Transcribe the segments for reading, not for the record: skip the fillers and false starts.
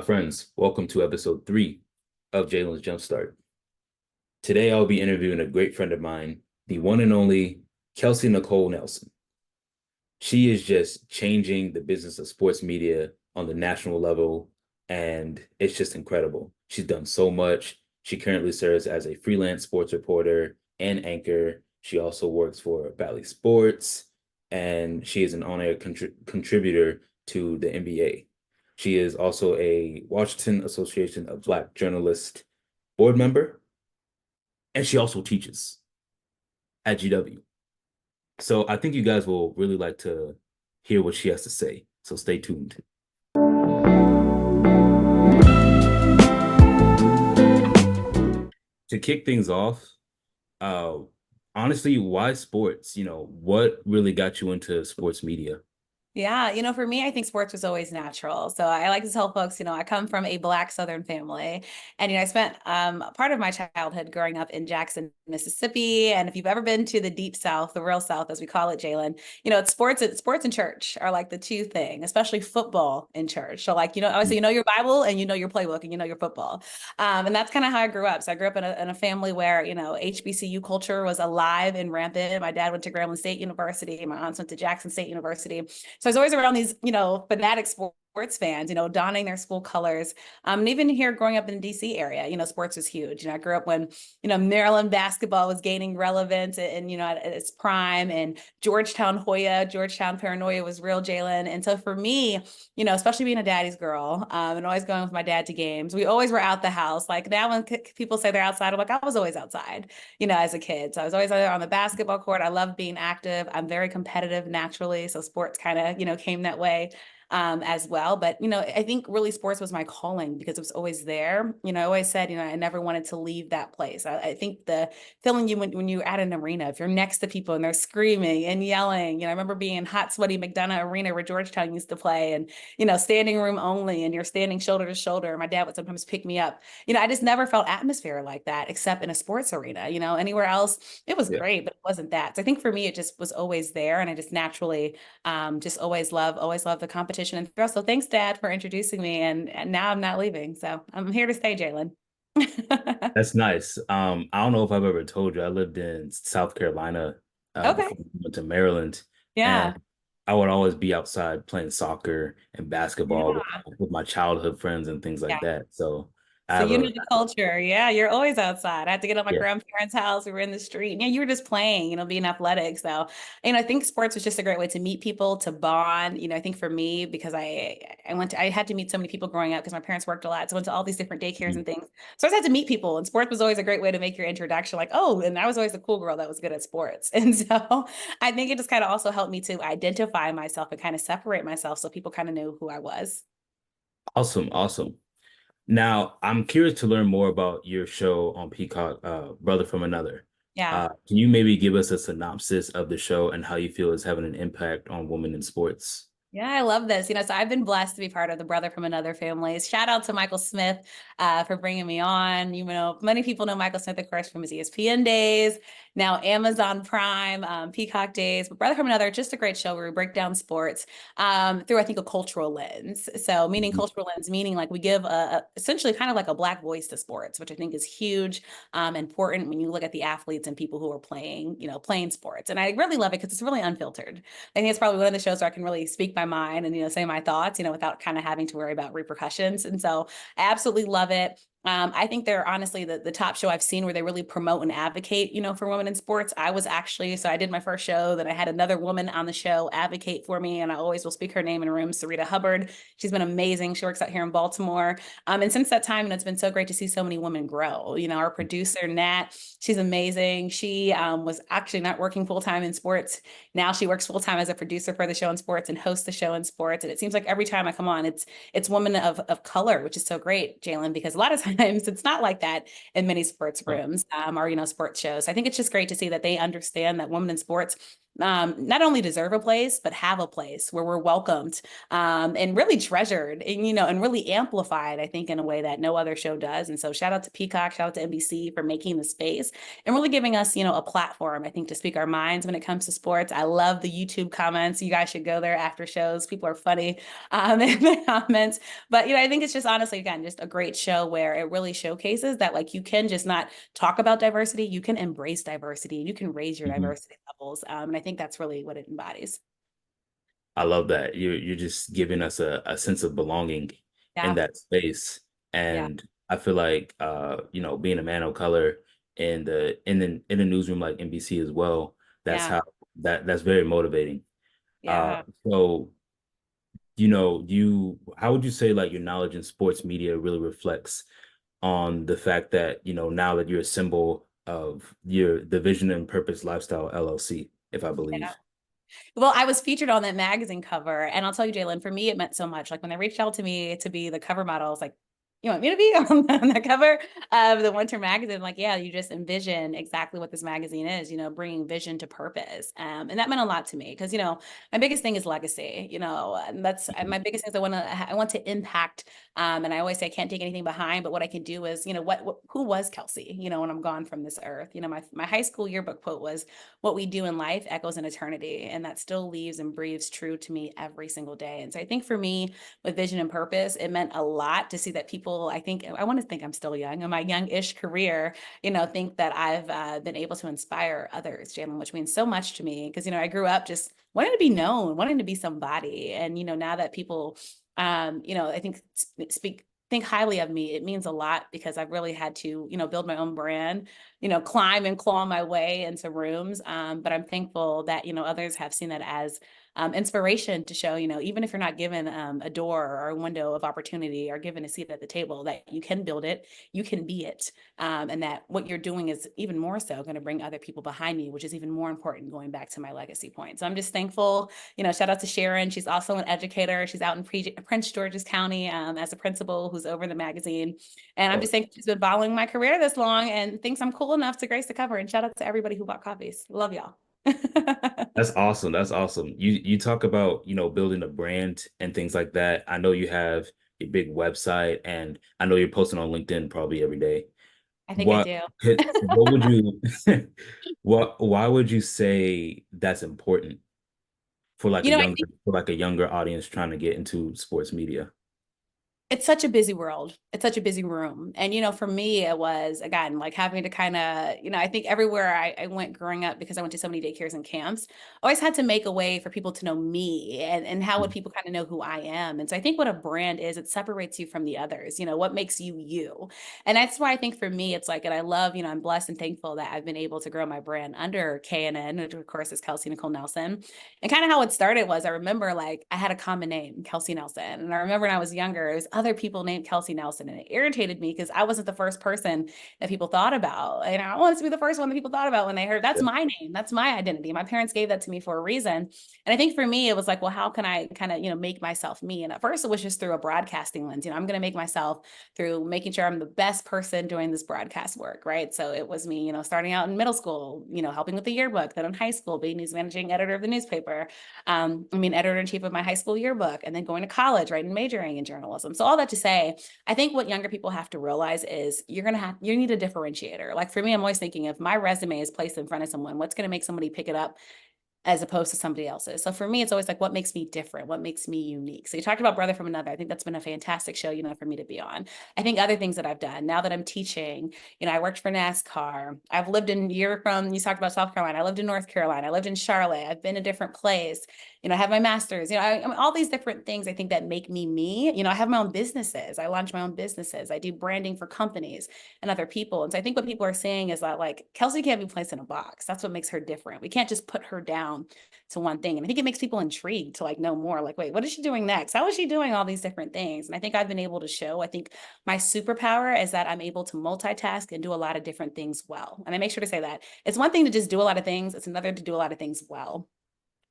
friends? Welcome to episode 3 of Jalen's Jumpstart. Today, I'll be interviewing a great friend of mine, the one and only Kelsey Nicole Nelson. She is just changing the business of sports media on the national level, and it's just incredible. She's done so much. She currently serves as a freelance sports reporter and anchor. She also works for Bally Sports, and she is an on-air contributor to the NBA. She is also a Washington Association of Black Journalists board member, and she also teaches at GW. So I think you guys will really like to hear what she has to say. So stay tuned. To kick things off, uh, honestly, why sports? What really got you into sports media? Yeah, for me, I think sports was always natural. So I like to tell folks, I come from a Black Southern family. And, I spent part of my childhood growing up in Jackson, Mississippi. And if you've ever been to the deep South, the real South, as we call it, Jalen, it's sports and church are like the two things, especially football and church. So like, obviously, you know your Bible and you know your playbook and you know your football. And that's kind of how I grew up. So I grew up in a family where, HBCU culture was alive and rampant. My dad went to Grambling State University. My aunts went to Jackson State University. So I was always around these, fanatic sports fans, donning their school colors. And even here growing up in the DC area, sports was huge. I grew up when, Maryland basketball was gaining relevance and, at its prime, and Georgetown Hoya, Georgetown paranoia was real, Jalen. And so for me, especially being a daddy's girl, and always going with my dad to games, we always were out the house. Like now when people say they're outside, I'm like, I was always outside, as a kid. So I was always either on the basketball court. I love being active. I'm very competitive naturally. So sports kind of, came that way as well. But, I think really sports was my calling because it was always there. I always said, I never wanted to leave that place. I think the feeling when you're at an arena, if you're next to people and they're screaming and yelling, I remember being in hot, sweaty McDonough Arena where Georgetown used to play and, standing room only and you're standing shoulder to shoulder. My dad would sometimes pick me up. I just never felt atmosphere like that except in a sports arena, anywhere else. It was Yeah. great, but it wasn't that. So I think for me, it just was always there. And I just naturally just always love the competition and thrill. So thanks, Dad, for introducing me. And now I'm not leaving. So I'm here to stay, Jalen. That's nice. I don't know if I've ever told you, I lived in South Carolina Okay. before I went to Maryland, Yeah. and I would always be outside playing soccer and basketball Yeah. with my childhood friends and things like Yeah. that. So I So have you know a the culture. Yeah, you're always outside. I had to get up my yeah. grandparents' house. We were in the street. Yeah, you were just playing, being athletic. So, I think sports was just a great way to meet people, to bond. I think for me, because I had to meet so many people growing up because my parents worked a lot. So I went to all these different daycares and things. So I just had to meet people. And sports was always a great way to make your introduction. Like, oh, and I was always the cool girl that was good at sports. And so I think it just kind of also helped me to identify myself and kind of separate myself so people kind of knew who I was. Awesome, awesome. Now, I'm curious to learn more about your show on Peacock, Brother from Another. Yeah. Can you maybe give us a synopsis of the show and how you feel is having an impact on women in sports? Yeah, I love this. So I've been blessed to be part of the Brother from Another family. Shout out to Michael Smith for bringing me on. Many people know Michael Smith, of course, from his ESPN days, now Amazon Prime, Peacock days. But Brother from Another, just a great show where we break down sports through, I think, a cultural lens. So meaning Mhm. cultural lens, meaning like we give essentially kind of like a Black voice to sports, which I think is huge, important when you look at the athletes and people who are playing sports. And I really love it because it's really unfiltered. I think it's probably one of the shows where I can really speak my mind and say my thoughts, without kind of having to worry about repercussions. And so I absolutely love it. I think they're honestly the top show I've seen where they really promote and advocate, for women in sports. So I did my first show, then I had another woman on the show advocate for me, and I always will speak her name in rooms, Sarita Hubbard. She's been amazing. She works out here in Baltimore. And since that time, it's been so great to see so many women grow. Our producer, Nat, she's amazing. She was actually not working full-time in sports. Now she works full-time as a producer for the show in sports and hosts the show in sports. And it seems like every time I come on, it's women of color, which is so great, Jalen, because a lot of times it's not like that in many sports rooms or sports shows. I think it's just great to see that they understand that women in sports not only deserve a place, but have a place where we're welcomed, and really treasured and, and really amplified, I think, in a way that no other show does. And so shout out to Peacock, shout out to NBC for making the space and really giving us, a platform, I think, to speak our minds when it comes to sports. I love the YouTube comments. You guys should go there after shows. People are funny in the comments. But, I think it's just honestly, again, just a great show where it really showcases that like you can just not talk about diversity, you can embrace diversity, and you can raise your Mhm. diversity levels. And I think that's really what it embodies. I love that. You're just giving us a sense of belonging in Yeah. that space. Yeah. And I feel like being a man of color in the newsroom like NBC as well, that's Yeah. how that's very motivating. Yeah. So how would you say like your knowledge in sports media really reflects on the fact that, now that you're a symbol of the Vision and Purpose Lifestyle LLC, if I Yeah. believe. Well, I was featured on that magazine cover, and I'll tell you, Jalen, for me, it meant so much. Like when they reached out to me to be the cover model, I was like, "You want me to be on the cover of the Winter magazine?" Like, yeah, you just envision exactly what this magazine is. Bringing vision to purpose, and that meant a lot to me because my biggest thing is legacy. And that's Mhm. my biggest thing is I want to impact. And I always say I can't take anything behind, but what I can do is, who was Kelsey? When I'm gone from this earth. My high school yearbook quote was, "What we do in life echoes in eternity." And that still leaves and breathes true to me every single day. And so I think for me, with vision and purpose, it meant a lot to see that people, I want to think I'm still young in my young-ish career, think that I've been able to inspire others, Jalen, which means so much to me. Because, I grew up just wanting to be known, wanting to be somebody. And, now that people, I think think highly of me, it means a lot because I've really had to, build my own brand, climb and claw my way into rooms. But I'm thankful that, others have seen that as inspiration to show, even if you're not given a door or a window of opportunity or given a seat at the table, that you can build it, you can be it. And that what you're doing is even more so going to bring other people behind you, which is even more important going back to my legacy point. So I'm just thankful, shout out to Sharon. She's also an educator. She's out in Prince George's County as a principal who's over the magazine. And I'm Oh, just thankful she's been following my career this long and thinks I'm cool enough to grace the cover. And shout out to everybody who bought copies. Love y'all. that's awesome. That's awesome. You talk about, building a brand and things like that. I know you have a big website and I know you're posting on LinkedIn probably every day. I think I What do. what would you why would you say that's important for like I think a younger audience trying to get into sports media? it's such a busy world. It's such a busy room. And, for me, it was, again, like having to kind of, I think everywhere I went growing up, because I went to so many daycares and camps, I always had to make a way for people to know me and how would people kind of know who I am. And so I think what a brand is, it separates you from the others, what makes you you. And that's why I think for me, it's like, and I love, I'm blessed and thankful that I've been able to grow my brand under KNN, which of course is Kelsey Nicole Nelson. And kind of how it started was I remember like I had a common name, Kelsey Nelson. And I remember when I was younger, it was other people named Kelsey Nelson. And it irritated me because I wasn't the first person that people thought about. And I wanted to be the first one that people thought about when they heard that's Yeah. my name. That's my identity. My parents gave that to me for a reason. And I think for me, it was like, well, how can I kind of, make myself me? And at first it was just through a broadcasting lens. I'm going to make myself through making sure I'm the best person doing this broadcast work. Right. So it was me, starting out in middle school, helping with the yearbook, then in high school, being news managing editor of the newspaper, editor in chief of my high school yearbook, and then going to college, right, and majoring in journalism. So all that to say, I think what younger people have to realize is you need a differentiator. Like for me, I'm always thinking if my resume is placed in front of someone, what's going to make somebody pick it up as opposed to somebody else's. So for me, it's always like, what makes me different? What makes me unique? So you talked about Brother from Another. I think that's been a fantastic show, for me to be on. I think other things that I've done now that I'm teaching, I worked for NASCAR. I've lived you talked about South Carolina. I lived in North Carolina. I lived in Charlotte. I've been a different place. I have my master's, I mean, all these different things I think that make me me. I have my own businesses. I launch my own businesses. I do branding for companies and other people. And so I think what people are saying is that like Kelsey can't be placed in a box. That's what makes her different. We can't just put her down to one thing. And I think it makes people intrigued to like know more. Like, wait, what is she doing next? How is she doing all these different things? And I think I've been able to show, I think my superpower is that I'm able to multitask and do a lot of different things well. And I make sure to say that it's one thing to just do a lot of things. It's another to do a lot of things well.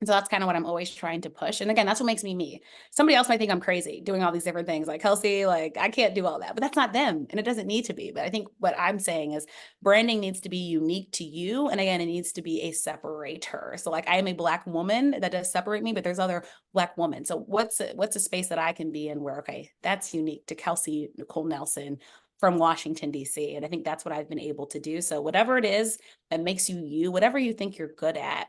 And so that's kind of what I'm always trying to push. And again, that's what makes me me. Somebody else might think I'm crazy doing all these different things like Kelsey, like I can't do all that, but that's not them. And it doesn't need to be. But I think what I'm saying is branding needs to be unique to you. And again, it needs to be a separator. So like I am a Black woman that does separate me, but there's other Black women. So what's a space that I can be in where, okay, that's unique to Kelsey Nicole Nelson from Washington, D.C. And I think that's what I've been able to do. So whatever it is that makes you you, whatever you think you're good at,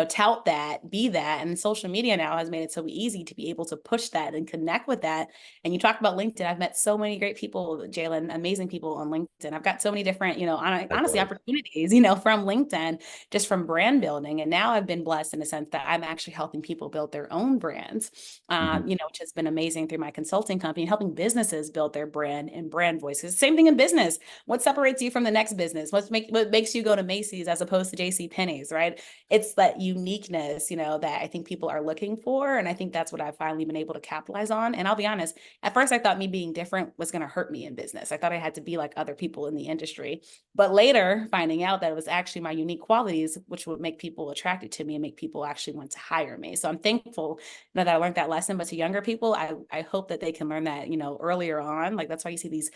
tout that, be that. And social media now has made it so easy to be able to push that and connect with that. And you talk about LinkedIn. I've met so many great people, Jalen, amazing people on LinkedIn. I've got so many different, honestly, Likewise. opportunities, from LinkedIn, just from brand building. And now I've been blessed in the sense that I'm actually helping people build their own brands, Mhm. which has been amazing through my consulting company, helping businesses build their brand and brand voices. Same thing in business. What separates you from the next business? What makes you go to Macy's as opposed to J.C. Penney's, right? It's that uniqueness, that I think people are looking for. And I think that's what I've finally been able to capitalize on. And I'll be honest, at first I thought me being different was going to hurt me in business. I thought I had to be like other people in the industry. But later finding out that it was actually my unique qualities, which would make people attracted to me and make people actually want to hire me. So I'm thankful that I learned that lesson. But to younger people, I hope that they can learn that, earlier on. Like that's why you see these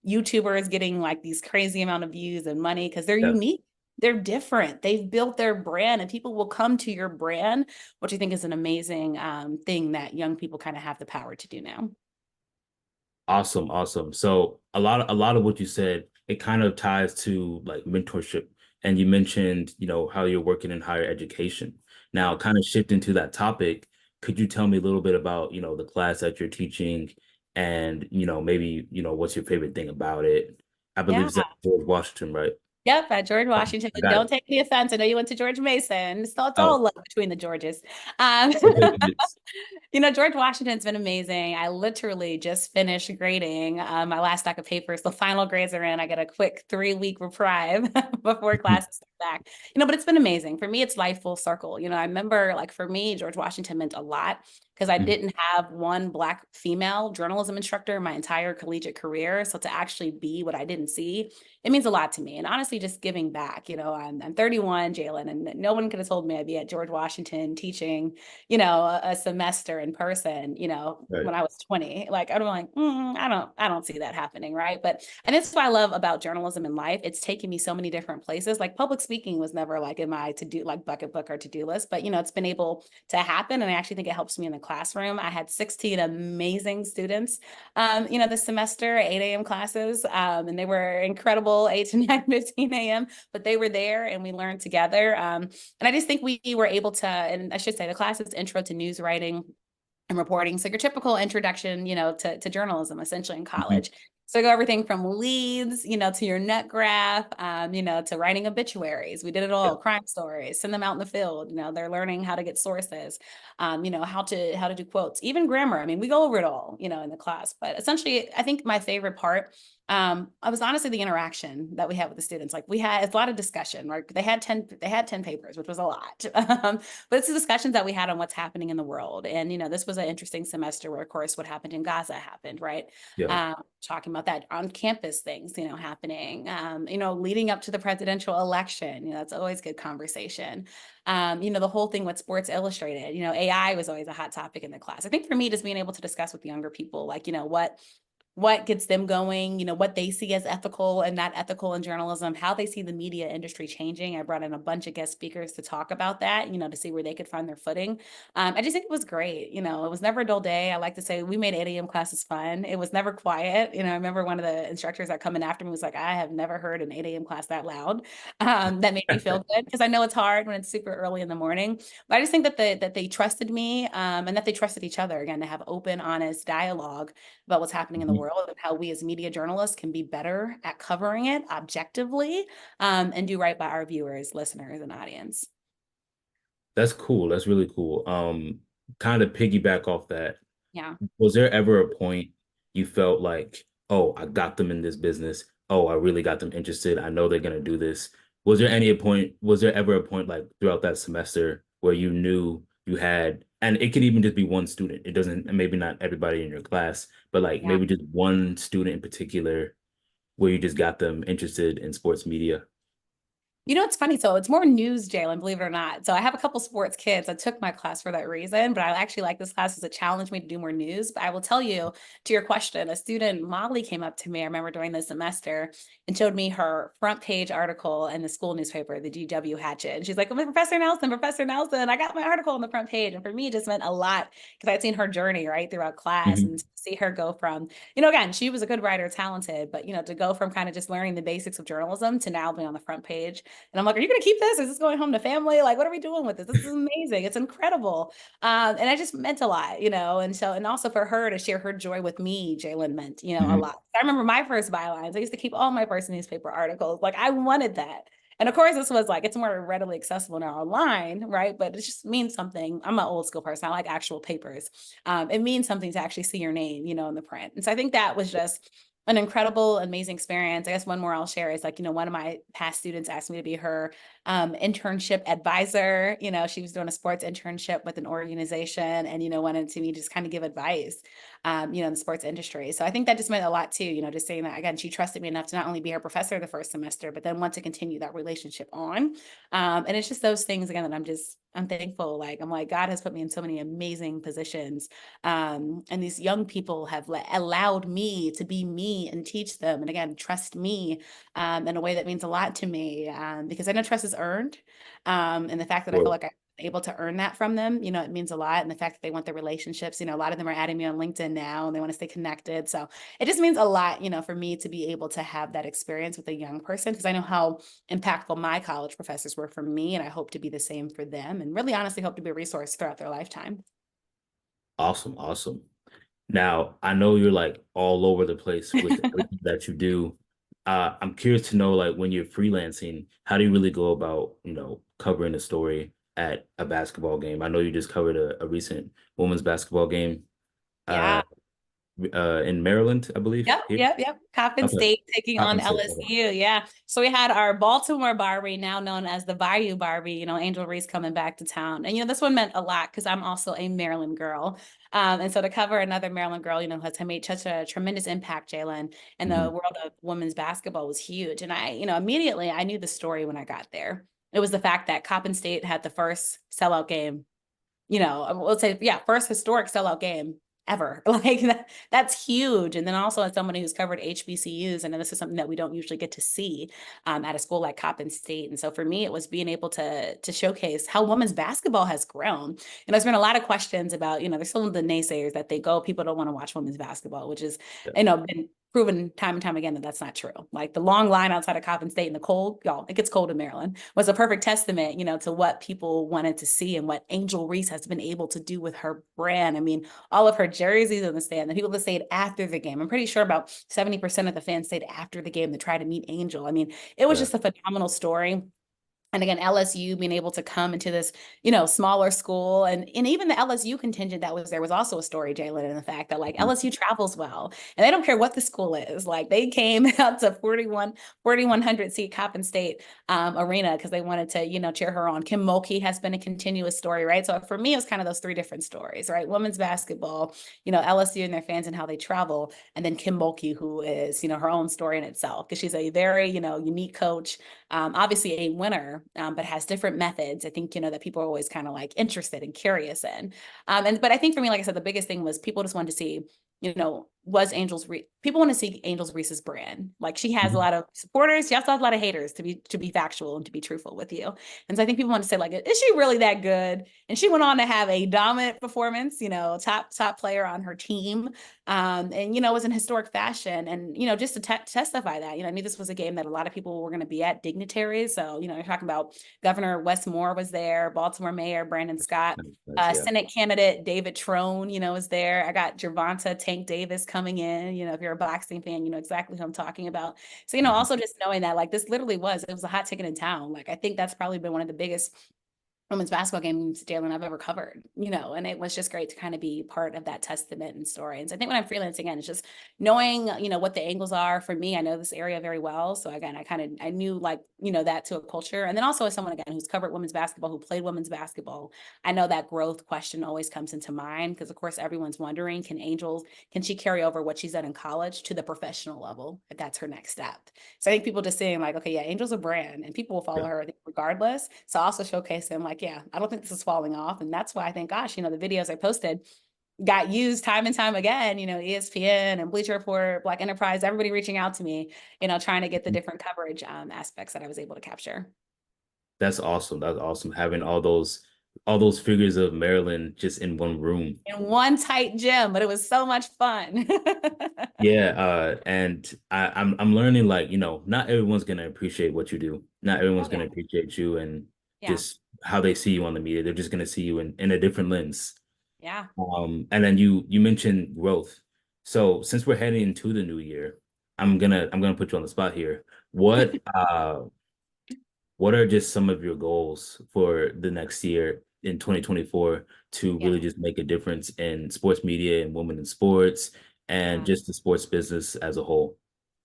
YouTubers getting like these crazy amount of views and money because they're Yeah. unique. They're different. They've built their brand and people will come to your brand, which I think is an amazing thing that young people kind of have the power to do now. Awesome, awesome. So a lot of what you said, it kind of ties to like mentorship. And you mentioned, how you're working in higher education. Yeah. Now, kind of shifting to that topic, could you tell me a little bit about, the class that you're teaching and, maybe, what's your favorite thing about it? I believe Yeah. it's at George Washington, right? Yep, at George Washington. I got Don't it. take any offense. I know you went to George Mason. It's all Oh, love between the Georges. Um, okay. Goodness. George Washington's been amazing. I literally just finished grading my last stack of papers. The final grades are in. I get a quick 3-week reprieve before classes start back. But it's been amazing. For me, it's life full circle. I remember like for me, George Washington meant a lot because I Mhm. didn't have one Black female journalism instructor my entire collegiate career. So to actually be what I didn't see, it means a lot to me. And honestly, just giving back, I'm 31, Jalen, and no one could have told me I'd be at George Washington teaching, a semester in person, Right. when I was 20. Like I'm like, I don't see that happening, right? But and it's what I love about journalism in life. It's taken me so many different places. Like public speaking was never like in my to do like bucket book or to do list, but it's been able to happen, and I actually think it helps me in the classroom. I had 16 amazing students, this semester, 8 a.m. classes, and they were incredible, 8 to 9, 15 a.m. But they were there, and we learned together. And I just think we were able to, and I should say, the class is Intro to News Writing and Reporting. So your typical introduction, to journalism, essentially in Mhm. college. So I go everything from leads, to your nut graph, to writing obituaries. We did it Yeah. all, crime stories, send them out in the field. They're learning how to get sources, how to do quotes, even grammar. I mean, we go over it all, in the class. But essentially, I think my favorite part I was honestly the interaction that we had with the students. Like it's a lot of discussion, right? They had 10 papers, which was a lot. But it's the discussions that we had on what's happening in the world. And, this was an interesting semester where, of course, what happened in Gaza happened, right? Yeah. Talking about that on campus things, happening, leading up to the presidential election. That's always good conversation. The whole thing with Sports Illustrated, AI was always a hot topic in the class. I think for me, just being able to discuss with younger people, like, what gets them going, what they see as ethical and not ethical in journalism, how they see the media industry changing. I brought in a bunch of guest speakers to talk about that, to see where they could find their footing. I just think it was great. It was never a dull day. I like to say we made 8 a.m. classes fun. It was never quiet. I remember one of the instructors that come in after me was like, I have never heard an 8 a.m. class that loud. That made me feel good because I know it's hard when it's super early in the morning. But I just think that they trusted me, and that they trusted each other, again, to have open, honest dialogue about what's happening in the Mhm. world and how we as media journalists can be better at covering it objectively, and do right by our viewers, listeners, and audience. That's cool. That's really cool. Kind of piggyback off that. Yeah. Was there ever a point you felt like, oh, I got them in this business. Oh, I really got them interested. I know they're gonna do this. Was there ever a point like throughout that semester where you knew you had, and it could even just be one student. It doesn't, maybe not everybody in your class, but like Yeah. maybe just one student in particular where you just got them interested in sports media. You know, it's funny. So it's more news, Jalen, believe it or not. So I have a couple sports kids. I took my class for that reason, but I actually like this class as it challenged me to do more news. But I will tell you, to your question, a student, Molly, came up to me, I remember during the semester, and showed me her front page article in the school newspaper, the GW Hatchet. And she's like, oh, Professor Nelson, I got my article on the front page. And for me, it just meant a lot because I'd seen her journey, right, throughout class Mhm. and to see her go from, you know, again, she was a good writer, talented, but, you know, to go from kind of just learning the basics of journalism to now being on the front page. And I'm like, are you going to keep this? Is this going home to family? Like, what are we doing with this? This is amazing. It's incredible. And it just meant a lot, you know? And so, and also for her to share her joy with me, Jalen meant, you know, a Mhm. lot. I remember my first bylines. I used to keep all my first newspaper articles. Like I wanted that. And of course, this was like, it's more readily accessible now online, right? But it just means something. I'm an old school person. I like actual papers. It means something to actually see your name, you know, in the print. And so I think that was just an incredible, amazing experience. I guess one more I'll share is like, you know, one of my past students asked me to be her internship advisor. You know, she was doing a sports internship with an organization and, you know, wanted to me just kind of give advice, you know, in the sports industry. So I think that just meant a lot too, you know, just saying that again, she trusted me enough to not only be her professor the first semester, but then want to continue that relationship on. And it's just those things again that I'm thankful. Like, I'm like, God has put me in so many amazing positions. And these young people have allowed me to be me and teach them. And again, trust me in a way that means a lot to me because I know trust is earned. And the fact that I feel Or like I'm able to earn that from them, you know, it means a lot. And the fact that they want the relationships, you know, a lot of them are adding me on LinkedIn now and they want to stay connected. So it just means a lot, you know, for me to be able to have that experience with a young person because I know how impactful my college professors were for me. And I hope to be the same for them and really honestly hope to be a resource throughout their lifetime. awesome, awesome. Now, I know you're like all over the place with everything that you do. I'm curious to know, like, when you're freelancing, how do you really go about, covering a story at a basketball game? I know you just covered a recent women's basketball game, uh, Yeah. in Maryland, I believe. Yep, Here. yep, yep. Coppin Okay. State taking on Coppin State. Okay. LSU. Yeah. So we had our Baltimore Barbie, now known as the Bayou Barbie, you know, Angel Reese coming back to town. And, you know, this one meant a lot because I'm also a Maryland girl. And so to cover another Maryland girl, you know, has made such a tremendous impact, Jalen, in the Mhm. world of women's basketball was huge. And I, you know, immediately I knew the story when I got there. It was the fact that Coppin State had the first sellout game, you know, we'll say, yeah, first historic sellout game ever. Like that's huge. And then also as somebody who's covered HBCUs, and this is something that we don't usually get to see at a school like Coppin State. And so for me, it was being able to showcase how women's basketball has grown. And there's been a lot of questions about, you know, there's some of the naysayers that they go, people don't want to watch women's basketball, which is, Yeah. you know, been proven time and time again that that's not true. Like the long line outside of Coppin State in the cold, y'all, it gets cold in Maryland, was a perfect testament, you know, to what people wanted to see and what Angel Reese has been able to do with her brand. I mean, all of her jerseys in the stand, the people that stayed after the game. I'm pretty sure about 70% of the fans stayed after the game to try to meet Angel. I mean, it was Yeah. just a phenomenal story. And again, LSU being able to come into this, you know, smaller school and even the LSU contingent that was there was also a story, Jalen, in the fact that like Mhm. LSU travels well and they don't care what the school is. Like they came out to 4,100 seat Coppin State arena because they wanted to, you know, cheer her on. Kim Mulkey has been a continuous story, right? So for me, it was kind of those three different stories, right? Women's basketball, you know, LSU and their fans and how they travel. And then Kim Mulkey, who is, you know, her own story in itself because she's a very, you know, unique coach, obviously a winner, but has different methods. I think, you know, that people are always kind of like interested and curious in. But I think for me, like I said, the biggest thing was people just wanted to see, you know, was people want to see Angels Reese's brand. Like she has a Mhm. lot of supporters. She also has a lot of haters to be factual and to be truthful with you. And so I think people want to say, like, is she really that good? And she went on to have a dominant performance, you know, top player on her team. And you know, it was in historic fashion. And you know, just to testify that, you know, I knew this was a game that a lot of people were going to be at, dignitaries. So, you know, you're talking about Governor Wes Moore was there, Baltimore Mayor Brandon Scott, Nice. Yeah. Senate candidate David Trone, you know, is there. I got Gervonta Tank Davis coming in. You know, if you're a boxing fan, you know exactly who I'm talking about. So, you know, Mhm. also just knowing that like this literally it was a hot ticket in town. Like I think that's probably been one of the biggest women's basketball games, Jalen, I've ever covered, and it was just great to kind of be part of that testament and story. And so I think when I'm freelancing, again, it's just knowing, what the angles are for me. I know this area very well. So again, I knew like, that to a culture. And then also as someone, again, who's covered women's basketball, who played women's basketball, I know that growth question always comes into mind because of course everyone's wondering, can she carry over what she's done in college to the professional level if that's her next step? So I think people just saying like, okay, yeah, Angel's a brand and people will follow her regardless. So also showcase them like, yeah, I don't think this is falling off. And that's why I think, gosh, the videos I posted got used time and time again, ESPN and Bleacher Report, Black Enterprise, everybody reaching out to me, trying to get the different coverage aspects that I was able to capture. That's awesome. That's awesome. Having all those figures of Maryland just in one room. In one tight gym, but it was so much fun. Yeah, and I'm learning like, not everyone's gonna appreciate what you do. Not everyone's Oh, gonna yeah. appreciate you and Yeah. just how they see you on the media. They're just gonna see you in a different lens. Yeah. And then you mentioned growth. So since we're heading into the new year, I'm gonna put you on the spot here. What are just some of your goals for the next year in 2024 to Yeah. really just make a difference in sports media and women in sports and Yeah. just the sports business as a whole?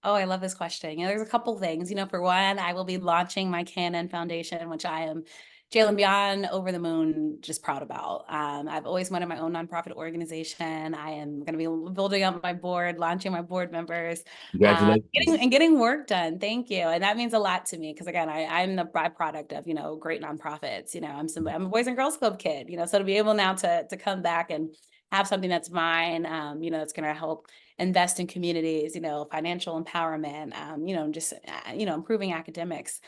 Oh, I love this question. There's a couple things. For one, I will be launching my Canon Foundation, which I am Jalen beyond over the moon, just proud about. I've always wanted my own nonprofit organization. I am going to be building up my board, launching my board members, Congratulations. getting work done. Thank you, and that means a lot to me because again, I'm the byproduct of great nonprofits. I'm a Boys and Girls Club kid. So to be able now to come back and have something that's mine, that's going to help invest in communities, financial empowerment, just, improving academics.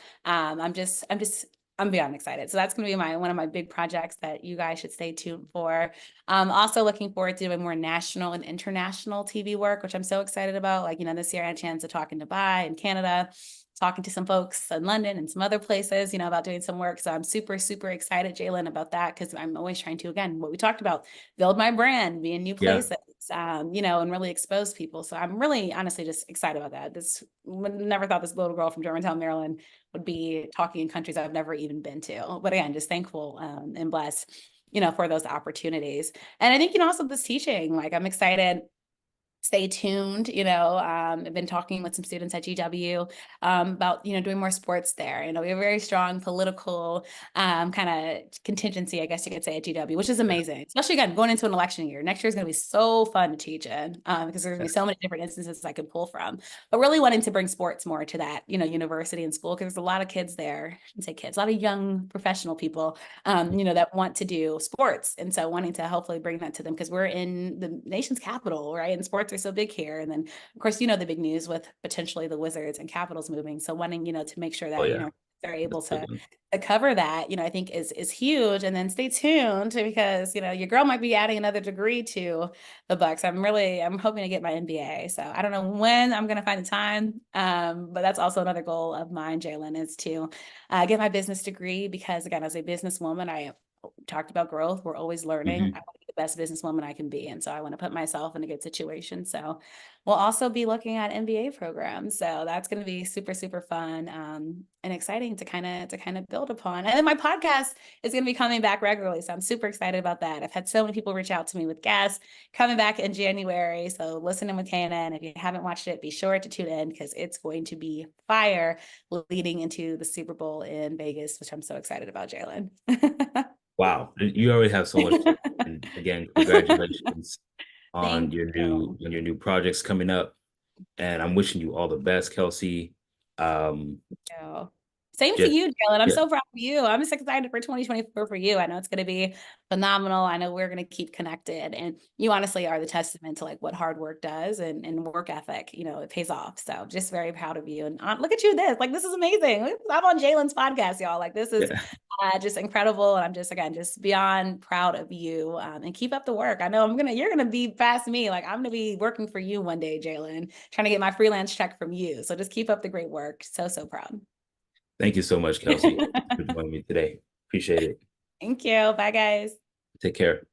I'm beyond excited. So that's going to be one of my big projects that you guys should stay tuned for. Also looking forward to doing more national and international TV work, which I'm so excited about. Like, this year I had a chance to talk in Dubai and Canada, talking to some folks in London and some other places, about doing some work. So I'm super, super excited, Jalen, about that because I'm always trying to, again, what we talked about, build my brand, be in new Yeah. places, and really expose people. So I'm really honestly just excited about that. Never thought this little girl from Germantown, Maryland would be talking in countries I've never even been to. But again, just thankful and blessed, for those opportunities. And I think, also this teaching, like I'm excited. Stay tuned. I've been talking with some students at GW about, doing more sports there. We have a very strong political kind of contingency, I guess you could say, at GW, which is amazing, especially again, going into an election year. Next year is going to be so fun to teach in because there's going to be so many different instances I could pull from. But really wanting to bring sports more to that, university and school, because there's a lot of kids there, I shouldn't say kids, a lot of young professional people, that want to do sports. And so wanting to hopefully bring that to them because we're in the nation's capital, right? And sports are so big here. And then, of course, the big news with potentially the Wizards and Capitals moving. So wanting, to make sure Oh that, yeah. they're able That's a to good one. cover that, I think is huge. And then stay tuned because, your girl might be adding another degree to the Bucks. I'm hoping to get my MBA. So I don't know when I'm going to find the time. But that's also another goal of mine, Jalen, is to get my business degree because again, as a businesswoman, I talked about growth. We're always learning. I Mhm. want to be the best businesswoman I can be. And so I want to put myself in a good situation. So we'll also be looking at MBA programs. So that's going to be super, super fun and exciting to kind of build upon. And then my podcast is going to be coming back regularly. So I'm super excited about that. I've had so many people reach out to me with guests coming back in January. So listening with Hannah. And if you haven't watched it, be sure to tune in because it's going to be fire leading into the Super Bowl in Vegas, which I'm so excited about, Jalen. Wow. You already have so much to, and again, congratulations on Thank your you. new projects coming up. And I'm wishing you all the best, Kelsey. Um, Yeah. Same to just you, Jalen. I'm yeah, so proud of you. I'm just excited for 2024 for you. I know it's going to be phenomenal. I know we're going to keep connected. And you honestly are the testament to like what hard work does and work ethic. It pays off. So just very proud of you. And look at you, this is amazing. I'm on Jalen's podcast, y'all. Like this is yeah. just incredible. And I'm just, again, just beyond proud of you and keep up the work. I know you're going to be past me. Like I'm going to be working for you one day, Jalen, trying to get my freelance check from you. So just keep up the great work. So, so proud. Thank you so much, Kelsey, for joining me today. Appreciate it. Thank you. Bye, guys. Take care.